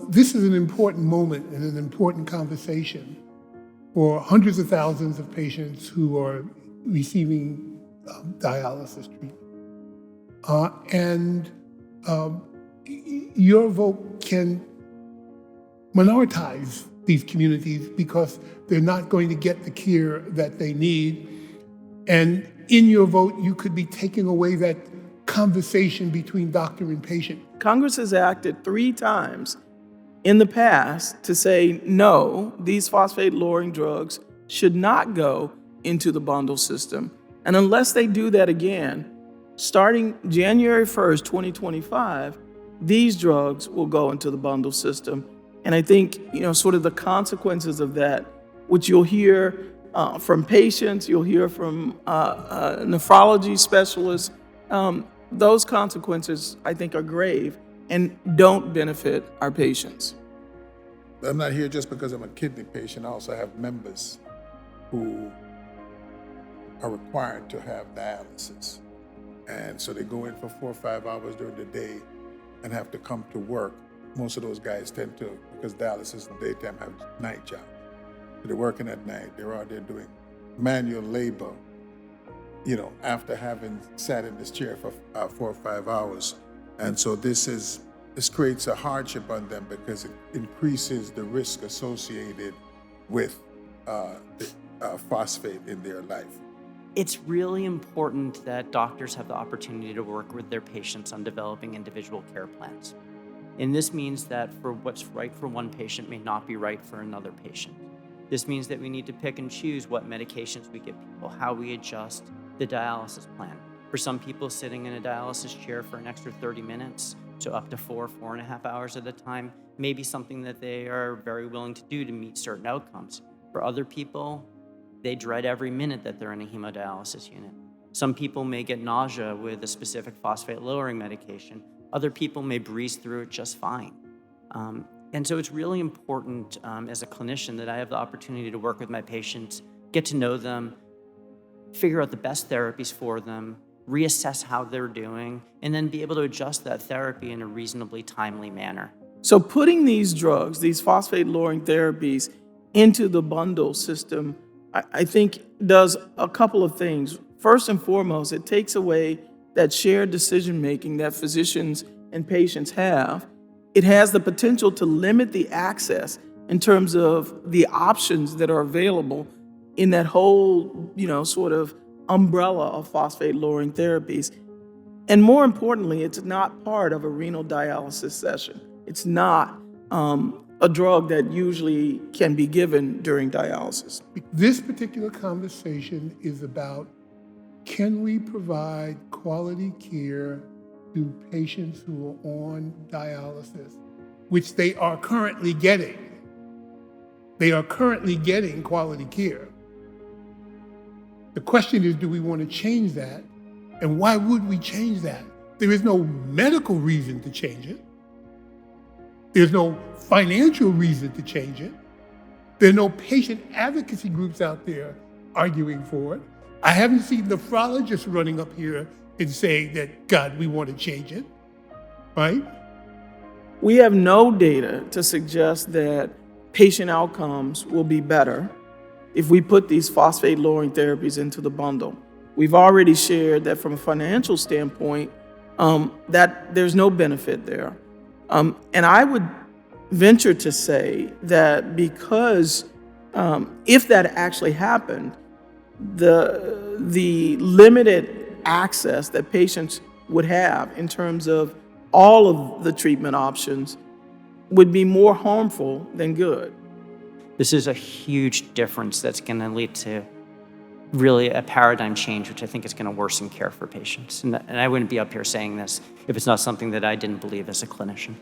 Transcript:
this is an important moment and an important conversation for hundreds of thousands of patients who are receiving dialysis treatment. And your vote can minoritize these communities because they're not going to get the care that they need. And in your vote, you could be taking away that conversation between doctor and patient. Congress has acted 3 times in the past to say, no, these phosphate-lowering drugs should not go into the bundle system. And unless they do that again, starting January 1st, 2025, these drugs will go into the bundle system. And I think, sort of the consequences of that, which you'll hear from patients, you'll hear from nephrology specialists, those consequences, I think, are grave and don't benefit our patients. I'm not here just because I'm a kidney patient. I also have members who are required to have dialysis. And so they go in for 4 or 5 hours during the day and have to come to work. Most of those guys tend to, because dialysis in the daytime, have night jobs. So they're working at night. They're out there doing manual labor, after having sat in this chair for 4 or 5 hours. And so this creates a hardship on them because it increases the risk associated with the phosphate in their life. It's really important that doctors have the opportunity to work with their patients on developing individual care plans. And this means that for what's right for one patient may not be right for another patient. This means that we need to pick and choose what medications we give people, how we adjust the dialysis plan. For some people, sitting in a dialysis chair for an extra 30 minutes, so up to 4.5 hours at a time, may be something that they are very willing to do to meet certain outcomes. For other people, they dread every minute that they're in a hemodialysis unit. Some people may get nausea with a specific phosphate-lowering medication. Other people may breeze through it just fine. And so it's really important as a clinician that I have the opportunity to work with my patients, get to know them, figure out the best therapies for them, reassess how they're doing, and then be able to adjust that therapy in a reasonably timely manner. So putting these drugs, these phosphate-lowering therapies, into the bundle system, I think does a couple of things. First and foremost, it takes away that shared decision-making that physicians and patients have. It has the potential to limit the access in terms of the options that are available in that whole, sort of umbrella of phosphate-lowering therapies. And more importantly, it's not part of a renal dialysis session. It's not a drug that usually can be given during dialysis. This particular conversation is about, can we provide quality care to patients who are on dialysis, which they are currently getting. They are currently getting quality care. The question is, do we want to change that? And why would we change that? There is no medical reason to change it. There's no financial reason to change it. There are no patient advocacy groups out there arguing for it. I haven't seen nephrologists running up here and saying that, God, we want to change it, right? We have no data to suggest that patient outcomes will be better if we put these phosphate-lowering therapies into the bundle. We've already shared that from a financial standpoint, that there's no benefit there. And I would venture to say that because if that actually happened, the limited access that patients would have in terms of all of the treatment options would be more harmful than good. This is a huge difference that's going to lead to really a paradigm change, which I think is going to worsen care for patients. And I wouldn't be up here saying this if it's not something that I didn't believe as a clinician.